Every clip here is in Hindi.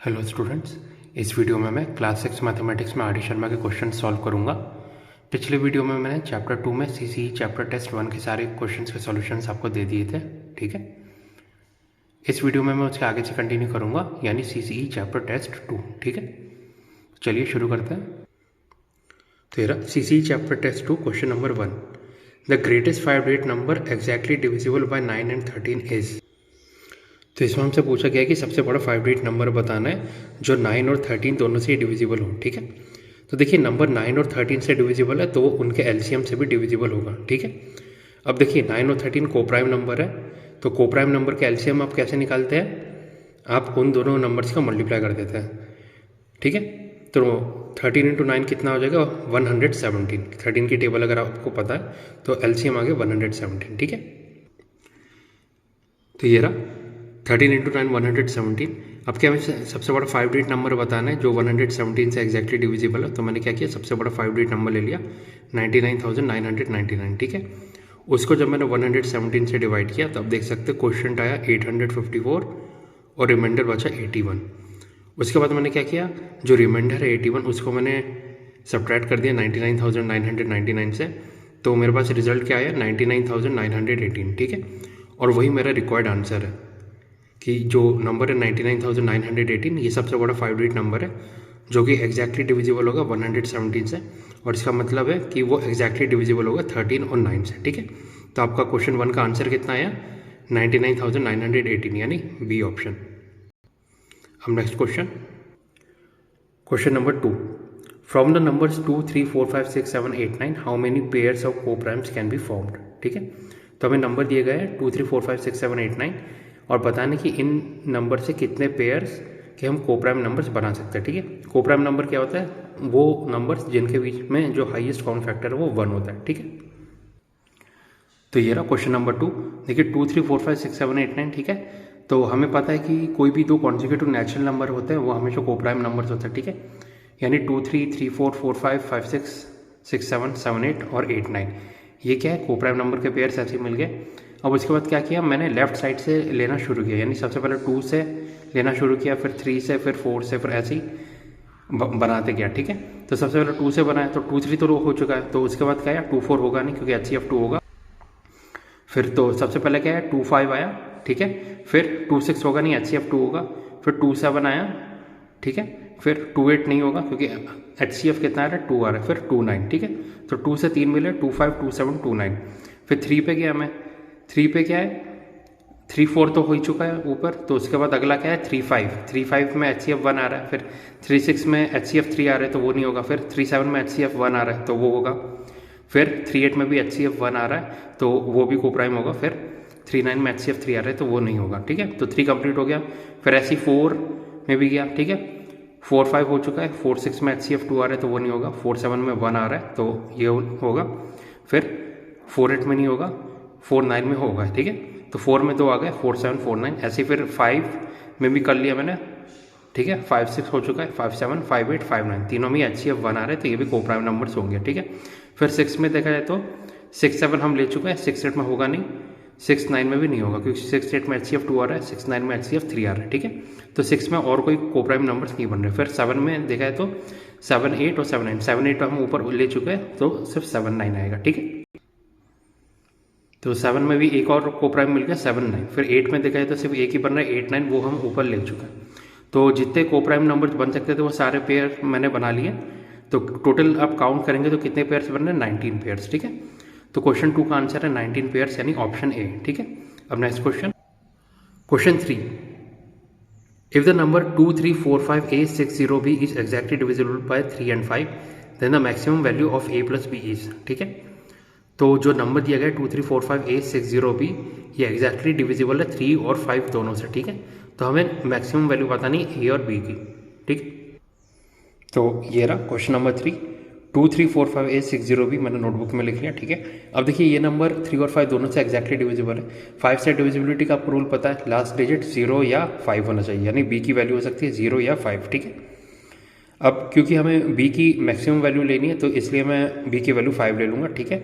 हेलो स्टूडेंट्स, इस वीडियो में मैं क्लास 6 मैथमेटिक्स में आर डी शर्मा के क्वेश्चन सॉल्व करूंगा। पिछले वीडियो में मैंने चैप्टर 2 में सीसीई चैप्टर टेस्ट 1 के सारे क्वेश्चंस के सॉल्यूशंस आपको दे दिए थे। ठीक है, इस वीडियो में मैं उसके आगे से कंटिन्यू करूंगा, यानी सीसीई चैप्टर टेस्ट 2। ठीक है, चलिए शुरू करते हैं। तो ये CCE chapter test 2 question number 1, the greatest 5 digit number exactly divisible by 9 and 13 is. तो इसमें हमसे पूछा गया है कि सबसे बड़ा 5 डिजिट नंबर बताना है जो 9 और 13 दोनों से डिविजिबल हो। ठीक है, तो देखिए नंबर 9 और 13 से डिविजिबल है तो वो उनके एलसीएम से भी डिविजिबल होगा। ठीक है, अब देखिए 9 और 13 कोप्राइम नंबर है, तो कोप्राइम नंबर के एलसीएम आप कैसे निकालते हैं, आप उन दोनों नंबर्स का मल्टीप्लाई कर देते हैं। ठीक है, तो 13 इंटू 9 कितना हो जाएगा, 117। 13 की टेबल अगर आपको पता है तो एलसीएम आ गया 117। ठीक है, तो ये रहा 13 इंटू 9 117। अब क्या हमें सबसे बड़ा 5 डिजिट नंबर बताना है जो 117 से एग्जैक्टली डिविजिबल है, तो मैंने क्या किया, सबसे बड़ा 5 डिजिट नंबर ले लिया 99,999। ठीक है, उसको जब मैंने 117 से डिवाइड किया तो अब देख सकते क्वेश्चन आया 854 और रिमाइंडर बचा 81। उसके बाद मैंने क्या किया, जो रिमाइंडर है 81 उसको मैंने सब्ट्रैक्ट कर दिया 99,999 से, तो मेरे पास रिजल्ट क्या आया 99,918। ठीक है, और वही मेरा रिक्वायर्ड आंसर है कि जो नंबर है 99,918, ये सबसे बड़ा 5 डिजिट नंबर है जो कि एग्जैक्टली डिविजिबल होगा 117 से, और इसका मतलब है कि वो एग्जैक्टली डिविजिबल होगा 13 और 9 से। ठीक है, तो आपका क्वेश्चन 1 का आंसर कितना आया, 99,918, यानी बी ऑप्शन। अब next question, question number 2, from the numbers 2, 3, 4, 5, 6, 7, 8, 9 how many pairs of coprimes can be formed. ठीक है, तो हमें नंबर दिए गए हैं 2, 3, 4, 5, 6, 7, 8, 9 और बताने कि इन नंबर से कितने पेयर्स के हम कोप्राइम नंबर्स बना सकते हैं। ठीक है, कोप्राइम नंबर क्या होता है, वो नंबर्स जिनके बीच में जो हाईएस्ट कॉमन फैक्टर है वो 1 होता है। ठीक है, तो ये रहा क्वेश्चन नंबर 2। देखिए 2, 3, 4, 5, 6, 7, 8, 9। ठीक है, तो हमें पता है कि कोई भी दो कॉन्जिक्यूटिव नेचुरल नंबर होते हैं वो हमेशा कोप्राइम नंबर्स होते हैं। ठीक है, यानी 2, 3, 3, 4, 4, 5, 5, 6, 6, 7, 7, 8 और 8, 9, ये क्या है, कोप्राइम नंबर के पेयर्स ऐसे मिल गए। अब उसके बाद क्या किया, मैंने लेफ्ट साइड से लेना शुरू किया, यानी सबसे पहले 2 से लेना शुरू किया, फिर 3 से, फिर 4 से, फिर ऐसे ही बनाते गया। ठीक है, तो सबसे पहले 2 से बनाया तो 2, 3 तो हो चुका है, तो उसके बाद क्या है 2, 4 होगा नहीं क्योंकि HCF 2 होगा। फिर तो सबसे पहले क्या है 2, 5 आया। ठीक है, फिर 2, 6 होगा नहीं, HCF 2 होगा। फिर 2, 7 आया। ठीक है, फिर 2, 8 नहीं होगा क्योंकि HCF कितना आ रहा है 2 आ रहा है। फिर 2, 9। ठीक है, तो 2 से 3 मिले, 2, 5, 2, 7, 2, 9। फिर 3 पे गया मैं, 3 पे क्या है 3, 4 तो हो ही चुका है ऊपर, तो उसके बाद अगला क्या है 3, 5। 3, 5 में HCF 1 आ रहा है। फिर 3, 6 में HCF 3 आ रहा है तो वो नहीं होगा। फिर 3, 7 में HCF 1 आ रहा है तो वो होगा। फिर 3, 8 में भी HCF 1 आ रहा है तो वो भी कोप्राइम होगा। फिर 3, 9 में HCF 3 आ रहा है तो वो नहीं होगा। ठीक है, तो 3 कंप्लीट हो गया। फिर ऐसे 4 में भी गया। ठीक है, 4, 5 हो चुका है। 4, 6 में HCF 2 आ रहा है तो वो नहीं होगा। 4, 7 में 1 आ रहा है तो ये होगा। फिर 4, 8 में नहीं होगा, 4, 9 में होगा। ठीक है, तो 4 में 2 आ गए, 4, 7, 4, 9 ऐसे। फिर 5 में भी कर लिया मैंने। ठीक है, 5, 6 हो चुका है, 5, 7, 5, 8, 5, 9 तीनों में HCF 1 आ रहे हैं तो ये भी कोप्राइम नंबर्स होंगे। ठीक है, फिर 6 में देखा जाए तो 6, 7 हम ले चुके हैं, 6, 8 में होगा नहीं, 6, 9 में भी नहीं होगा क्योंकि 6, 8 में HCF 2 आ रहा है, 6, 9 में HCF 3 आ रहा है। ठीक है, तो 6 में और कोई कोप्राइम नंबर्स नहीं बन रहे। फिर 7 में देखा जाए तो 7, 8 और 7, 9। 7, 8 हम ऊपर ले चुके हैं तो सिर्फ 7, 9 आएगा। ठीक है, तो 7 में भी एक और कोप्राइम मिल गया 7, 9। फिर 8 में देखा जाए तो सिर्फ एक ही बन रहा है 8, 9, वो हम ऊपर ले चुके हैं। तो जितने कोप्राइम नंबर्स बन सकते थे वो सारे पेयर मैंने बना लिए। तो टोटल आप काउंट करेंगे तो कितने पेयर्स बन रहे हैं, 19 पेयर्स। ठीक है, तो क्वेश्चन 2 का आंसर है 19 पेयर्स, यानी ऑप्शन ए। ठीक है, अब next question, question 3, if the number 2, 3, 4, 5, a 6, 0, b is exactly divisible by 3 and 5, then the maximum value of a plus b is. ठीक है, तो जो नंबर दिया गया 2, 3, 4, 5, a 6, 0, b ये एग्जैक्टली डिविजिबल है 3 और 5 दोनों से। ठीक है, तो हमें मैक्सिमम वैल्यू बतानी a और b की। ठीक, तो ये रहा क्वेश्चन नंबर 3, 2, 3, 4, 5, a 6, 0, b मैंने नोटबुक में लिख लिया। ठीक है, अब देखिए ये नंबर 3 और 5 दोनों से एग्जैक्टली डिविजिबल है। 5 से डिविजिबिलिटी का आपको रूल पता है, लास्ट डिजिट 0 या 5 होना चाहिए, यानी b की वैल्यू हो सकती है 0 या 5। ठीक है, अब क्योंकि हमें b की मैक्सिमम वैल्यू लेनी है तो इसलिए मैं b की वैल्यू 5 ले लूँगा। ठीक है,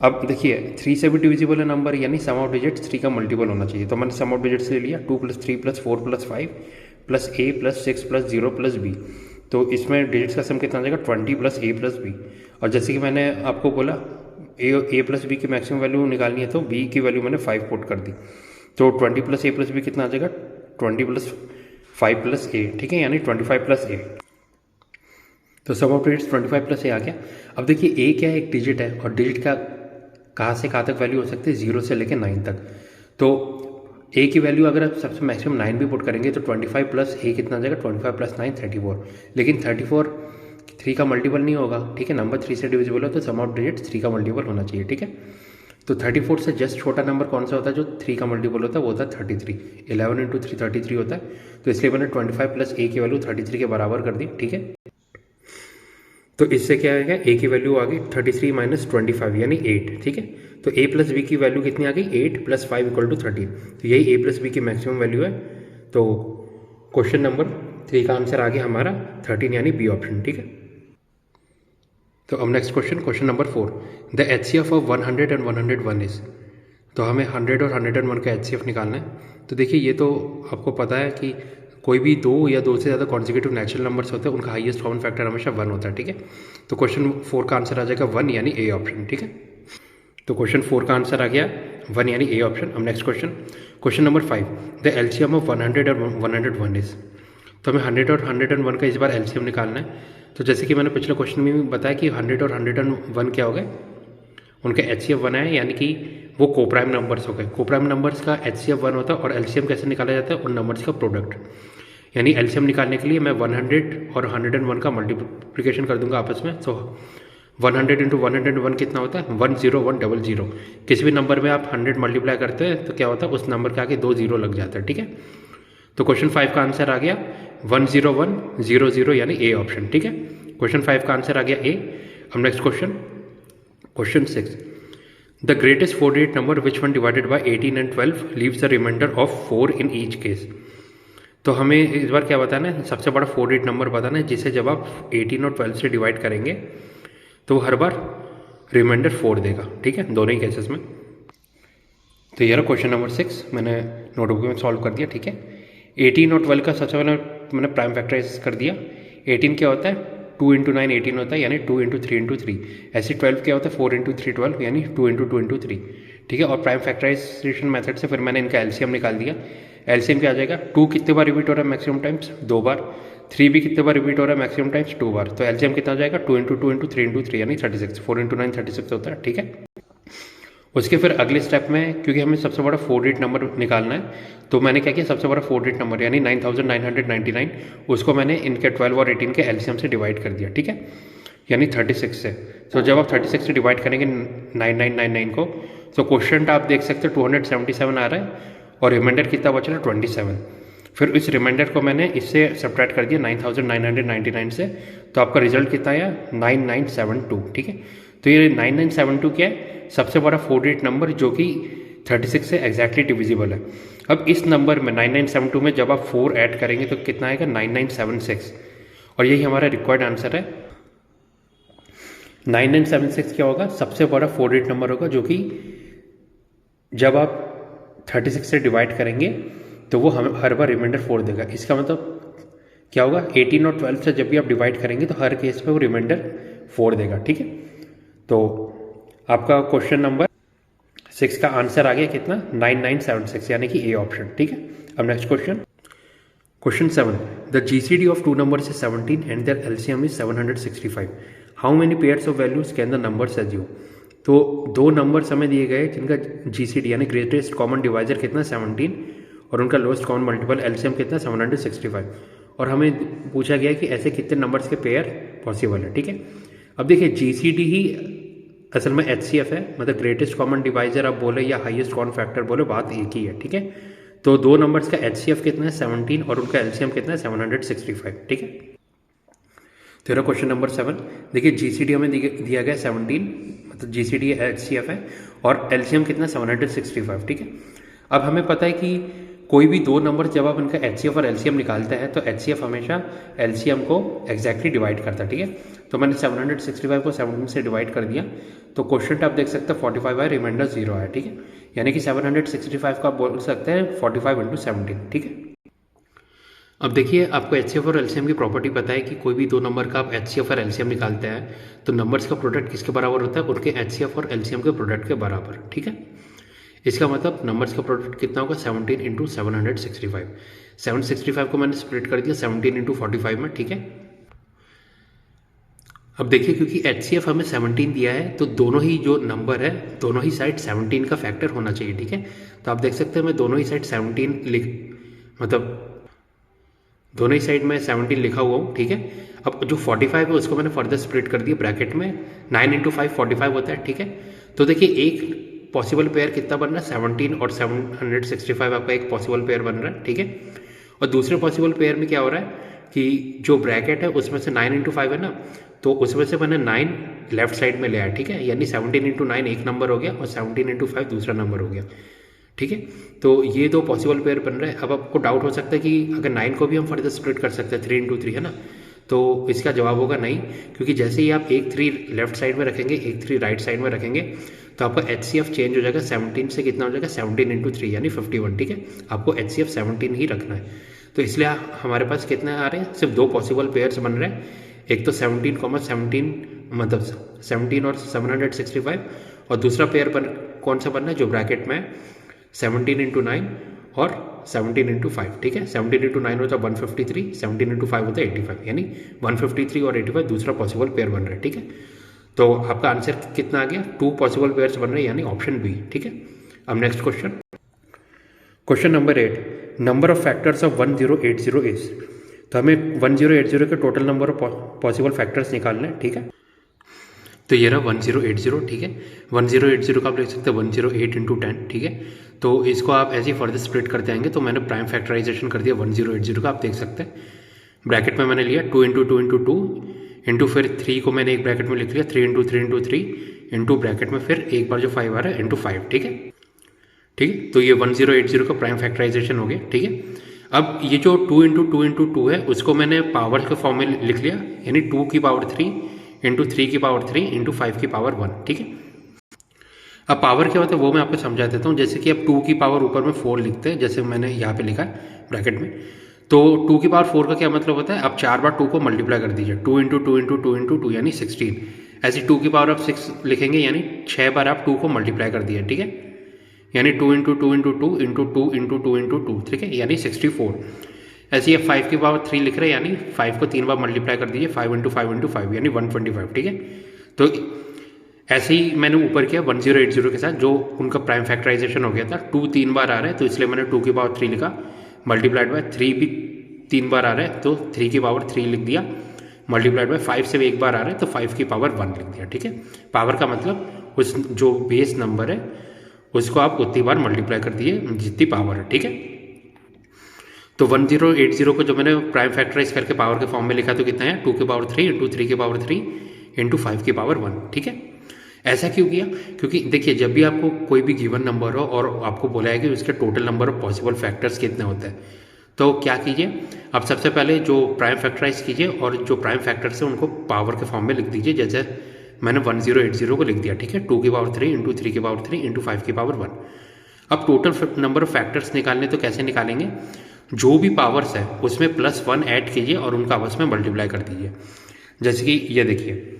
अब देखिए 3 से भी डिविजिबल है नंबर, यानी सम ऑफ डिजिट्स 3 का मल्टीपल होना चाहिए, तो मैंने सम ऑफ डिजिट्स ले लिया 2 + 3 + 4 + 5 प्लस ए प्लस 6 प्लस 0 प्लस बी। तो इसमें डिजिट्स का सम कितना आ जाएगा 20 प्लस ए प्लस बी। और जैसे कि मैंने आपको बोला ए प्लस बी की मैक्सिमम वैल्यू निकालनी है तो बी की वैल्यू मैंने 5 पुट कर दी। तो 20 प्लस ए प्लस बी कितना आ जाएगा 20 प्लस 5 प्लस ए, ठीक है, यानी 25 प्लस ए। तो सम ऑफ डिजिट्स 25 प्लस ए आ गया। अब देखिए ए क्या है, एक डिजिट है, और डिजिट का कहाँ से कहाँ तक वैल्यू हो सकती है 0 से लेकर 9 तक। तो ए की वैल्यू अगर आप सबसे मैक्सिमम 9 भी पुट करेंगे तो 25 प्लस ए कितना आ जाएगा 25 प्लस 9 34। लेकिन 34 3 का मल्टीपल नहीं होगा, ठीक है, नंबर 3 से डिविजिबल हो तो सम ऑफ डिजिट्स 3 का मल्टीपल होना चाहिए, ठीक है। तो 34 से जस्ट छोटा नंबर कौन सा होता है जो 3 का मल्टीपल होता है, वो होता है 33। 11 इंटू 3 33 होता है। तो इसलिए मैंने 25 प्लस ए की वैल्यू 33 के बराबर कर दी, ठीक है। तो इससे क्या आएगा, ए की वैल्यू आ गई 33 माइनस 25 यानी 8, ठीक है। तो ए प्लस बी की वैल्यू कितनी आ गई 8 प्लस 5 इक्वल टू 13। तो यही ए प्लस बी की मैक्सिमम वैल्यू है। तो क्वेश्चन नंबर 3 का आंसर आ गया हमारा 13 यानी बी ऑप्शन, ठीक है। तो अब next question number 4, the HCF of 100 and 101 is. तो हमें 100 और 101 का HCF निकालना है। तो देखिए ये तो आपको पता है कि कोई भी दो या दो से ज़्यादा कॉन्जिक्यूटिव नेचुरल नंबर्स होते हैं उनका हाईएस्ट कॉमन फैक्टर हमेशा 1 होता है, ठीक है। तो क्वेश्चन 4 का आंसर आ जाएगा 1 यानी ए ऑप्शन, ठीक है। तो क्वेश्चन 4 का आंसर आ गया 1 यानी ए ऑप्शन। अब next question number 5, the LCM of 100 और 101 इज। तो हमें 100 और 101 का इस बार LCM निकालना है। तो जैसे कि मैंने पिछले क्वेश्चन में भी बताया कि 100 और 101 क्या हो गए, उनका HCF 1 है, यानी कि वो कोप्राइम नंबर्स हो गए। कोप्राइम नंबर्स का HCF 1 होता है और LCM कैसे निकाला जाता है, उन नंबर्स का प्रोडक्ट। यानी LCM निकालने के लिए मैं 100 और 101 का मल्टीप्लिकेशन कर दूंगा आपस में। तो 100 इंटू 101 कितना होता है 10100। किसी भी नंबर में आप 100 मल्टीप्लाई करते हैं तो क्या होता है उस नंबर के आगे 2 0 लग जाता है, ठीक है। तो क्वेश्चन 5 का आंसर आ गया 10100 यानी ए ऑप्शन, ठीक है। क्वेश्चन 5 का आंसर आ गया ए। अब next question 6, the greatest 4 digit number which one divided by 18 and 12 leaves the remainder of 4 in each case. तो हमें इस बार क्या बताना है, सबसे बड़ा 4 digit नंबर बताना है जिसे जब आप 18 और 12 से डिवाइड करेंगे तो हर बार रिमाइंडर 4 देगा, ठीक है, दोनों ही केसेस में। तो ये रहा क्वेश्चन नंबर 6, मैंने नोटबुक में सॉल्व कर दिया, ठीक है। 18 और 12 का सबसे पहले मैंने प्राइम फैक्टराइज कर दिया। 18 क्या होता है 2 इंटू 9 18 होता है, यानी 2 इंटू 3 इंटू 3। ऐसे 12 क्या होता है 4 इंटू 3 12, यानी 2 इंटू 2 इंटू 3, ठीक है। और प्राइम फैक्टराइजेशन मेथड से फिर मैंने इनका LCM निकाल दिया। LCM क्या आ जाएगा, 2 कितने बार रिपीट हो रहा है मैक्सिमम टाइम्स 2 बार, 3 भी कितने बार रिपीट हो रहा है मैक्सिमम टाइम्स 2 बार। तो LCM कितना आ जाएगा 2 इंटू 2 इंटू 3 इंटू 3 यानी 36। 4 इंटू 9 36 होता है, ठीक है। उसके फिर अगले स्टेप में क्योंकि हमें सबसे बड़ा 4 digit नंबर निकालना है तो मैंने क्या किया, सबसे बड़ा 4 digit नंबर यानी 9999 उसको मैंने इनके 12 और 18 के LCM से डिवाइड कर दिया, ठीक है, यानी 36 से। तो जब आप 36 से डिवाइड करेंगे 9999 को तो क्वेश्चन आप देख सकते हो 277 आ रहा है और रिमाइंडर कितना बचा है 27। फिर इस रिमाइंडर को मैंने इससे सब्ट्रैक्ट कर दिया 9999 से, तो आपका रिजल्ट कितना आया 9972, ठीक है। तो ये 9972 क्या है, सबसे बड़ा 4 digit नंबर जो कि 36 से एग्जैक्टली डिविजिबल है। अब इस नंबर में 9972 में जब आप 4 ऐड करेंगे तो कितना आएगा 9976, और यही हमारा रिक्वायर्ड आंसर है। 9976 क्या होगा, सबसे बड़ा 4 digit नंबर होगा जो कि जब आप 36 से डिवाइड करेंगे तो वो हम हर बार रिमाइंडर 4 देगा। इसका मतलब क्या होगा 18 और 12 से जब भी आप डिवाइड करेंगे तो हर केस में वो रिमाइंडर 4 देगा, ठीक है। तो आपका क्वेश्चन नंबर 6 का आंसर आ गया कितना 9976 यानी कि ए ऑप्शन, ठीक है। अब next question 7, the GCD of 2 numbers is 17 and their LCM is 765. How many pairs of values can the numbers assume. तो 2 नंबर्स हमें दिए गए जिनका GCD यानी ग्रेटेस्ट कॉमन डिवाइजर कितना 17 और उनका लोएस्ट कॉमन मल्टीपल LCM कितना 765, और हमें पूछा गया कि ऐसे कितने नंबर्स के पेयर पॉसिबल है, ठीक है। अब देखिए GCD ही असल में HCF है, मतलब ग्रेटेस्ट कॉमन डिवाइजर आप बोले या हाईएस्ट कॉमन फैक्टर बोले बात एक ही है, ठीक है। तो 2 नंबर्स का HCF कितना है 17 और उनका LCM कितना है 765, ठीक है। तेरा क्वेश्चन नंबर 7, देखिए GCD हमें दिया गया 17, मतलब GCD HCF है और LCM कितना 765, ठीक है। अब हमें पता है कि कोई भी 2 नंबर जब आप इनका HCF और LCM निकालते हैं तो HCF हमेशा LCM को एग्जैक्टली डिवाइड करता है, ठीक है। तो मैंने 765 को 17 से डिवाइड कर दिया, तो क्वेश्चन आप देख सकते हैं 45 है, रिमाइंडर 0 है, ठीक है। यानी कि 765 का बोल सकते हैं 45 इंटू 17, ठीक है। अब देखिए, आपको एचसीएफ और एलसीएम की प्रॉपर्टी पता है कि कोई भी दो नंबर का आप एचसीएफ और एलसीएम निकालते हैं तो नंबर्स का प्रोडक्ट किसके बराबर होता है, उनके एचसीएफ और एलसीएम के प्रोडक्ट के बराबर। ठीक है, इसका मतलब नंबर्स का प्रोडक्ट कितना होगा, 17 इंटू 765। 765 को मैंने स्प्लिट कर दिया 17 इंटू 45 में। ठीक है, अब देखिए क्योंकि एचसीएफ हमें 17 दिया है तो दोनों ही जो नंबर है दोनों ही साइड 17 का फैक्टर होना चाहिए। ठीक है, तो आप देख सकते हैं मैं दोनों ही साइड 17 मतलब दोनों ही साइड में 17 लिखा हुआ हूँ। ठीक है, अब जो 45 है उसको मैंने फर्दर स्प्लिट कर दिया ब्रैकेट में, 9 इंटू 5 45 होता है। ठीक है, तो देखिए एक पॉसिबल पेयर कितना बन रहा है, 17 और 765 आपका एक पॉसिबल पेयर बन रहा है। ठीक है, और दूसरे पॉसिबल पेयर में क्या हो रहा है कि जो ब्रैकेट है उसमें से 9 इंटू 5 है ना, तो उसमें से मैंने 9 लेफ्ट साइड में ले आया। ठीक है, यानी 17 इंटू 9 एक नंबर हो गया और 17 इंटू 5 दूसरा नंबर हो गया। ठीक है, तो ये दो पॉसिबल पेयर बन रहे हैं। अब आपको डाउट हो सकता है कि अगर 9 को भी हम फर्दर स्प्लिट कर सकते हैं 3 इंटू 3 है ना, तो इसका जवाब होगा नहीं, क्योंकि जैसे ही आप एक 3 लेफ्ट साइड में रखेंगे एक 3 राइट साइड में रखेंगे तो आपका एचसीएफ चेंज हो जाएगा 17 से कितना हो जाएगा 17 इंटू 3 यानी 51। ठीक है, आपको एचसीएफ 17 ही रखना है, तो इसलिए हमारे पास कितने आ रहे हैं, सिर्फ दो पॉसिबल पेयर्स बन रहे हैं, एक तो 17, मतलब 17 और 765, और दूसरा पेयर कौन सा बनना है जो ब्रैकेट में 17 इंटू 9 और 17 इंटू 5। ठीक है, 17 इंटू 9 होता है 153, 17 इंटू 5 होता है 85, यानी 153 और 85 दूसरा पॉसिबल पेयर बन रहा है। ठीक है, तो आपका आंसर कितना आ गया, 2 पॉसिबल पेयर्स बन रहे हैं यानी ऑप्शन बी। ठीक है, अब next question number 8, number of factors of 1080 is. तो हमें 1080 के total number of possible factors निकालना है। ठीक है, तो ये रहा 1080। ठीक है, 1080 का आप लिख सकते हैं 108 इंटू 10। ठीक है, तो इसको आप ऐसे ही फर्दर स्प्लिट करते आएंगे तो मैंने प्राइम फैक्टराइजेशन कर दिया 1080 का, आप देख सकते हैं ब्रैकेट में मैंने लिया 2 इंटू 2 इंटू 2 इंटू फिर 3 को मैंने एक ब्रैकेट में लिख लिया 3 इंटू 3 इंटू 3 इंटू ब्रैकेट में फिर एक बार जो 5 आ रहा है इंटू 5। ठीक है, ठीक है, तो ये 1080 का प्राइम फैक्टराइजेशन हो गया। ठीक है, अब ये जो 2 इंटू 2 इंटू 2 है उसको मैंने पावर के फॉर्म में लिख लिया, यानी 2 की पावर 3 इंटू 3 की पावर 3 इंटू 5 की पावर 1। ठीक है, अब पावर क्या होता है वो मैं आपको समझा देता हूँ। जैसे कि आप 2 की पावर ऊपर में 4 लिखते हैं, जैसे मैंने यहाँ पे लिखा है ब्रैकेट में, तो 2 की पावर 4 का क्या मतलब होता है, आप 4 बार 2 को मल्टीप्लाई कर दीजिए, 2 इंटू 2 इंटू 2 इंटू 2 यानी 16। ऐसे 2 की पावर आप 6 लिखेंगे यानी 6 बार आप 2 को मल्टीप्लाई कर दिए। ठीक है, यानी 2 into 2 into 2 into 2 into 2 into 2। ठीक है, यानी 64। ऐसे ही 5 की पावर 3 लिख रहे हैं यानी 5 को 3 बार मल्टीप्लाई कर दीजिए, 5 इंटू 5 इंटू 5 यानी 125। ठीक है, तो ऐसे ही मैंने ऊपर किया 1080 के साथ जो उनका प्राइम फैक्टराइजेशन हो गया था। 2 3 बार आ रहा है तो इसलिए मैंने 2 की पावर 3 लिखा, मल्टीप्लाइड बाय 3 भी 3 बार आ रहा है तो 3 की पावर 3 लिख दिया, मल्टीप्लाइड बाय 5 से एक बार आ रहा है तो 5 की पावर 1 लिख दिया। ठीक है, पावर का मतलब उस जो बेस नंबर है उसको आप उतनी बार मल्टीप्लाई कर दिए जितनी पावर है। ठीक है, तो 1080 को जो मैंने प्राइम फैक्टराइज करके पावर के फॉर्म में लिखा तो कितना है 2 की पावर 3 इंटू 3 की पावर 3 इंटू 5 की पावर 1। ठीक है, ऐसा क्यों किया, क्योंकि देखिए जब भी आपको कोई भी गिवन नंबर हो और आपको बोला है कि उसके total number of possible factors कितने होते हैं, तो क्या कीजिए आप सबसे पहले जो प्राइम फैक्टराइज कीजिए और जो प्राइम फैक्टर्स हैं उनको पावर के फॉर्म में लिख दीजिए, जैसे मैंने 1080 को लिख दिया। ठीक है, 2 की पावर 3 इंटू 3 की पावर 3 इंटू 5 की पावर 1। अब टोटल नंबर ऑफ फैक्टर्स निकालने तो कैसे निकालेंगे, जो भी पावर्स है उसमें +1 ऐड कीजिए और उनका आपस में मल्टीप्लाई कर दीजिए। जैसे कि ये देखिए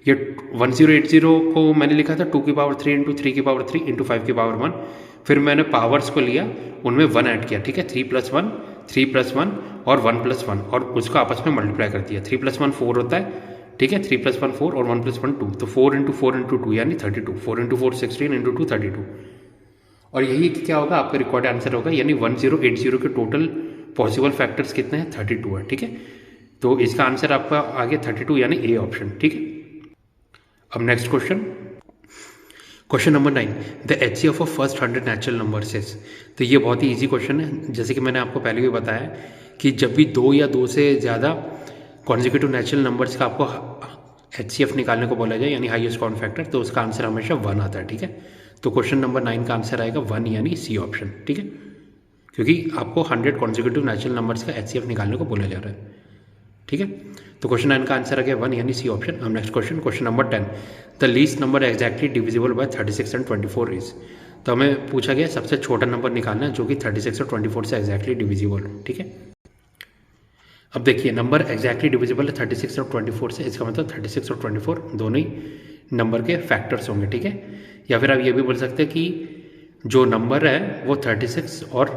ये 1080 को मैंने लिखा था 2 की पावर 3 इंटू 3 की पावर 3 इंटू 5 की पावर 1, फिर मैंने पावर्स को लिया उनमें 1 ऐड किया। ठीक है, 3 + 1 3 + 1 और 1 + 1 और उसको आपस में मल्टीप्लाई कर दिया। 3 + 1 4 होता है। ठीक है, 3 + 1 4 और 1 + 1 2, तो 4 इंटू 4 इंटू 2 यानी 32, 4 इंटू 4 16 इंटू 2 32, और यही क्या होगा आपका रिकॉर्ड आंसर होगा, यानी 1080 के टोटल पॉसिबल फैक्टर्स कितने हैं 32 है। ठीक है, तो इसका आंसर आपका आ गया 32 यानी ए ऑप्शन। ठीक है, अब next question number 9, the HCF of first 100 natural numbers is. तो ये बहुत ही इजी क्वेश्चन है, जैसे कि मैंने आपको पहले भी बताया कि जब भी 2 या 2 से ज़्यादा कॉन्जिक्यूटिव नेचुरल नंबर्स का आपको एचसीएफ निकालने को बोला जाए यानी हाईएस्ट कॉमन फैक्टर, तो उसका आंसर हमेशा 1 आता है। ठीक है, तो क्वेश्चन नंबर 9 का आंसर आएगा 1 यानी सी ऑप्शन। ठीक है, क्योंकि आपको 100 कॉन्जिक्यूटिव नेचुरल नंबर्स का एचसीएफ निकालने को बोला जा रहा है। ठीक है, तो क्वेश्चन 9 का आंसर आ गया 1 यानी सी ऑप्शन। अब next question number 10, the least number exactly divisible bye 36 and 24 is. तो हमें पूछा गया सबसे छोटा नंबर निकालना है जो कि 36 और 24 से एग्जैक्टली डिविजिबल हो। ठीक है, अब देखिए नंबर एग्जैक्टली डिविजिबल है 36 और 24 से, इसका मतलब 36 और 24 दोनों ही नंबर के फैक्टर्स होंगे, ठीक है। या फिर आप ये भी बोल सकते हैं कि जो नंबर है वो 36 और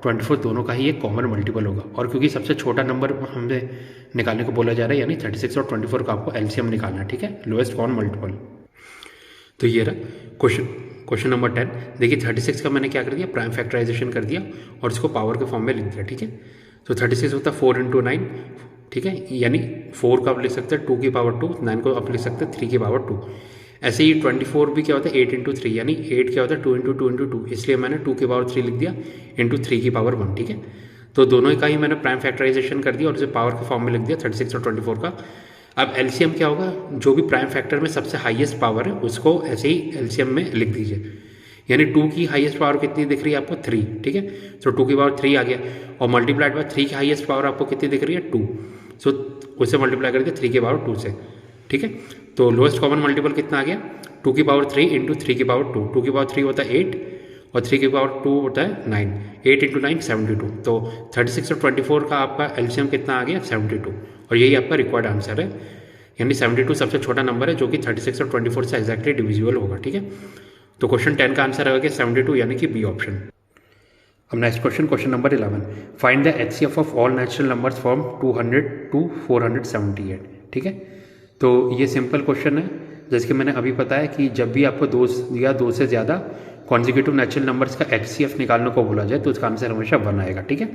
24 दोनों का ही एक कॉमन मल्टीपल होगा, और क्योंकि सबसे छोटा नंबर हमें निकालने को बोला जा रहा है, यानी 36 और 24 का आपको एलसीएम निकालना है, ठीक है, लोएस्ट कॉमन मल्टीपल। तो ये रहा क्वेश्चन नंबर 10। देखिए 36 का मैंने क्या कर दिया, प्राइम फैक्टराइजेशन कर दिया और इसको पावर के फॉर्म में लिख दिया, ठीक है। तो 36 होता है 4 × 9, ठीक है, यानी 4 का आप लिख सकते हैं 2 की पावर 2, 9 को आप लिख सकते हैं 3 की पावर 2। ऐसे ही 24 भी क्या होता है 8 × 3, यानी 8 क्या होता है 2 × 2 × 2, इसलिए मैंने 2 की पावर 3 लिख दिया इंटू 3 की पावर 1, ठीक है। तो दोनों का ही मैंने प्राइम फैक्टराइजेशन कर दिया और इसे पावर के फॉर्म में लिख दिया 36 और 24 का। अब एलसीएम क्या होगा, जो भी प्राइम फैक्टर में सबसे हाईएस्ट पावर है उसको ऐसे ही एलसीएम में लिख दीजिए, यानी 2 की हाईएस्ट पावर कितनी दिख रही है आपको 3, ठीक है। तो 2 की पावर 3 आ गया और मल्टीप्लाइड बाय 3 की हाईएस्ट पावर आपको कितनी दिख रही है 2, सो उसे मल्टीप्लाई करके 3 की पावर 2 से, ठीक है। तो लोएस्ट कॉमन मल्टीपल कितना आ गया 2 की पावर 3 इंटू 3 की पावर 2, 2 की पावर 3 होता है 8 और 3 की पावर 2 होता है 9, 8 × 9 72। तो 36 और 24 का आपका एलसीएम कितना आ गया 72, और यही आपका रिक्वायर्ड आंसर है, यानी 72 सबसे छोटा नंबर है जो कि 36 और 24 से एग्जैक्टली डिविजिबल होगा, ठीक है। तो क्वेश्चन 10 का आंसर आएगा 72, यानी कि बी ऑप्शन। अब next question number 11, find the HCF of all natural numbers from 200 to 478, ठीक है। तो ये सिंपल क्वेश्चन है, जैसे कि मैंने अभी बताया कि जब भी आपको दो से ज़्यादा कॉन्जिक्यूटिव नेचुरल नंबर्स का एचसीएफ निकालने को बोला जाए तो उसका आंसर हमेशा 1 आएगा, ठीक है।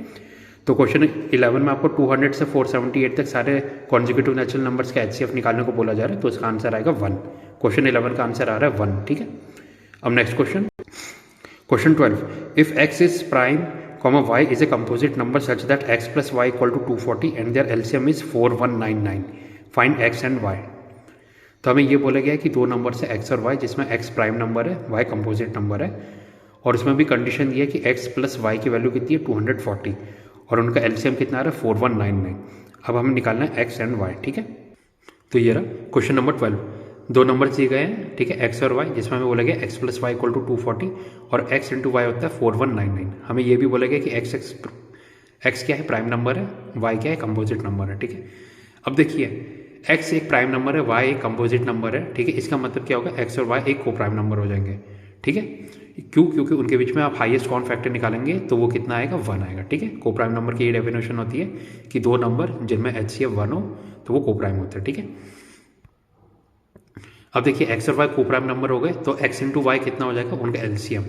तो क्वेश्चन 11 में आपको 200 से 478 तक सारे कॉन्जिक्यूटिव नेचुरल नंबर्स का एचसीएफ निकालने को बोला जा रहा है, तो उसका आंसर आएगा 1। क्वेश्चन 11 का आंसर आ रहा है 1, ठीक है। अब next question 12, if x is prime y is a composite number such that x plus y equal to 240 and their LCM is 4199, find x and y। तो हमें ये बोला गया है कि दो नंबर से x और y, जिसमें x प्राइम नंबर है y कंपोजिट नंबर है, और उसमें भी कंडीशन दी है कि x प्लस y की वैल्यू कितनी है 240 और उनका LCM कितना आ रहा है 4199। अब हमें निकालना है x एंड y, ठीक है। तो ये रहा क्वेश्चन नंबर 12, दो नंबर दिए गए हैं, ठीक है, x और y, जिसमें हमें बोला गया x plus y equal to 240 और x इंटू वाई होता है 4199। हमें ये भी बोला गया कि x क्या है प्राइम नंबर है, y क्या है कंपोजिट नंबर है, ठीक है। अब देखिए x एक प्राइम नंबर है, y एक कंपोजिट नंबर है, ठीक है। इसका मतलब क्या होगा x और y एक को प्राइम नंबर हो जाएंगे, ठीक है। क्यों? क्योंकि उनके बीच में आप हाईएस्ट कॉमन फैक्टर निकालेंगे तो वो कितना आएगा 1 आएगा, ठीक है। को प्राइम नंबर की ये डेफिनेशन होती है कि दो नंबर जिनमें HCF 1 हो तो वो को प्राइम होता है, ठीक है। अब देखिए x और y को प्राइम नंबर हो गए तो x इंटू वाई कितना हो जाएगा उनका LCM,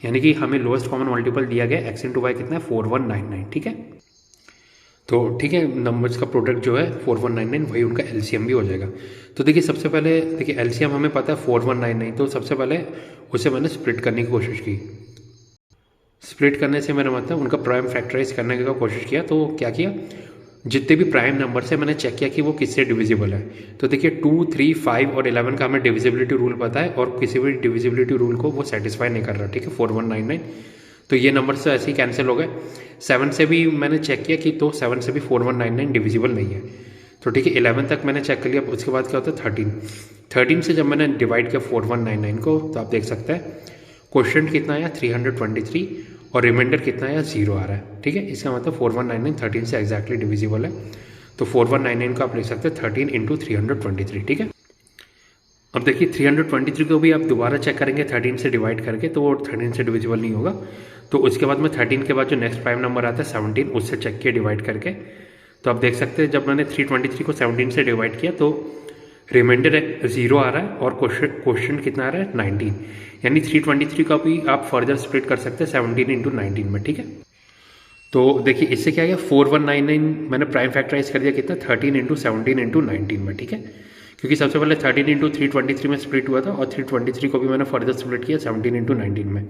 यानी कि हमें लोएस्ट कॉमन मल्टीपल दिया गया x इंटू वाई कितना है 4199, ठीक है। तो ठीक है, नंबर्स का प्रोडक्ट जो है 4199 वही उनका LCM भी हो जाएगा। तो देखिए सबसे पहले देखिए LCM हमें पता है 4199, तो सबसे पहले उसे मैंने स्प्लिट करने की कोशिश की। स्प्लिट करने से मेरा मतलब उनका प्राइम फैक्टराइज करने का कोशिश किया। तो क्या किया, जितने भी प्राइम नंबर से मैंने चेक किया कि वो किससे डिविजिबल है। तो देखिए 2, 3, 5 और 11 का हमें डिविजिबिलिटी रूल पता है और किसी भी डिविजिबिलिटी रूल को वो सेटिस्फाई नहीं कर रहा, ठीक है, 4199। तो ये नंबर से ऐसे ही कैंसिल हो गए। 7 से भी मैंने चेक किया कि तो 7 से भी 4199 डिविजिबल नहीं है। तो ठीक है 11 तक मैंने चेक कर लिया। उसके बाद क्या होता है 13 से जब मैंने डिवाइड किया 4199 को तो आप देख सकते हैं क्वेश्चन कितना आया 323 और रिमाइंडर कितना आया 0 आ रहा है, ठीक है। इसका मतलब 4199 13 से एक्जैक्टली डिविजिबल है। तो 4199 को आप लिख सकते हैं 13 इंटू 323, ठीक है। अब देखिए 323 को भी आप दोबारा चेक करेंगे 13 से डिवाइड करके तो वो 13 से डिविजिबल नहीं होगा। तो उसके बाद में 13 के बाद जो नेक्स्ट प्राइम नंबर आता है 17 उससे चेक किया डिवाइड करके। तो आप देख सकते हैं जब मैंने 323 को 17 से डिवाइड किया तो रिमाइंडर 0 आ रहा है और क्वेश्चन कितना आ रहा है 19, यानी 323 का भी आप फर्दर स्प्लिट कर सकते हैं 17 इंटू 19 में, ठीक है। तो देखिए इससे क्या गया 4199 मैंने प्राइम फैक्टराइज कर दिया कितना 13 इंटू 17 इंटू 19 में, ठीक है। क्योंकि सबसे पहले 13 इंटू 323 में स्प्लिट हुआ था और 323 को भी मैंने फर्दर स्प्लिट किया 17 इंटू 19 में।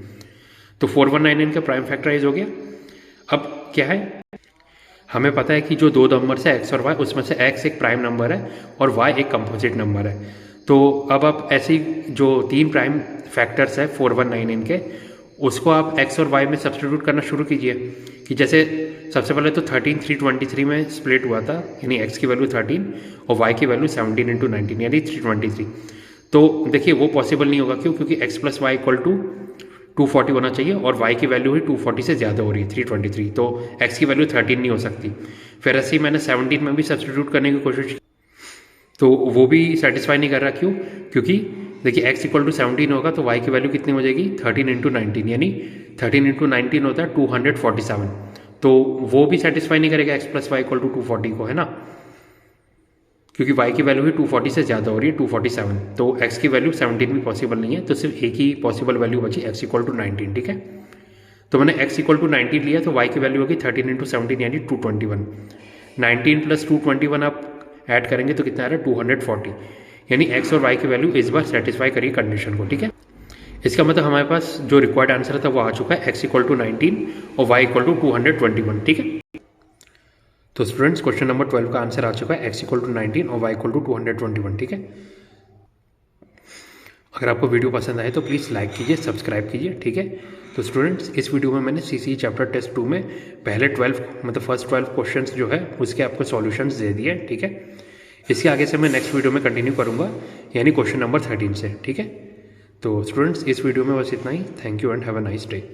तो 4199 का प्राइम फैक्टराइज हो गया। अब क्या है, हमें पता है कि जो दो नंबर है x और y उसमें से x एक प्राइम नंबर है और y एक कंपोजिट नंबर है। तो अब आप ऐसे ही जो तीन प्राइम फैक्टर्स है 4199 के उसको आप x और y में सब्स्टिट्यूट करना शुरू कीजिए। कि जैसे सबसे पहले तो 13 323 में स्प्लिट हुआ था, यानी x की वैल्यू 13 और y की वैल्यू 17 इंटू 19 यानी 323। तो देखिए वो पॉसिबल नहीं होगा, क्यों? क्योंकि x plus y equal to 240 होना चाहिए और y की वैल्यू ही 240 से ज़्यादा हो रही है 323, तो x की वैल्यू 13 नहीं हो सकती। फिर ऐसे ही मैंने 17 में भी सब्सटीट्यूट करने की कोशिश की, तो वो भी सेटिस्फाई नहीं कर रहा। क्यों? क्योंकि देखिए x इक्वल टू 17 होगा तो y की वैल्यू कितनी हो जाएगी 13 इंटू 19, यानी 13 इंटू 19 होता है 247, तो वो भी सेटिस्फाई नहीं करेगा x plus y equal to 240 को, है ना, क्योंकि y की वैल्यू ही 240 से ज़्यादा हो रही है 247, तो x की वैल्यू 17 भी पॉसिबल नहीं है, तो सिर्फ एक ही पॉसिबल वैल्यू बची x इक्वल टू 19, ठीक है। तो मैंने x इक्वल टू 19 लिया तो y की वैल्यू होगी 13 इंटू 17 यानी 221, 19 प्लस 221 आप ऐड करेंगे तो कितना आ रहा है 240, यानी x और y की वैल्यू इस बार सेटिस्फाई करिए कंडीशन को, ठीक है। इसका मतलब हमारे पास जो रिक्वायर्ड आंसर था वो आ चुका है, x इक्वल टू 19 और y इक्वल टू 221, ठीक है। तो स्टूडेंट्स क्वेश्चन नंबर 12 का आंसर आ चुका है, x इक्वल टू 19 और y इक्वल टू 221, ठीक है। अगर आपको वीडियो पसंद आए तो प्लीज़ लाइक कीजिए, सब्सक्राइब कीजिए, ठीक है। तो स्टूडेंट्स इस वीडियो में मैंने CCE चैप्टर टेस्ट 2 में पहले 12 मतलब फर्स्ट 12 क्वेश्चंस जो है उसके आपको सॉल्यूशंस दे दिए, ठीक है। इसके आगे से मैं नेक्स्ट वीडियो में कंटिन्यू करूँगा, यानी क्वेश्चन नंबर 13 से, ठीक है। तो स्टूडेंट्स इस वीडियो में बस इतना ही। Thank you and have a nice day.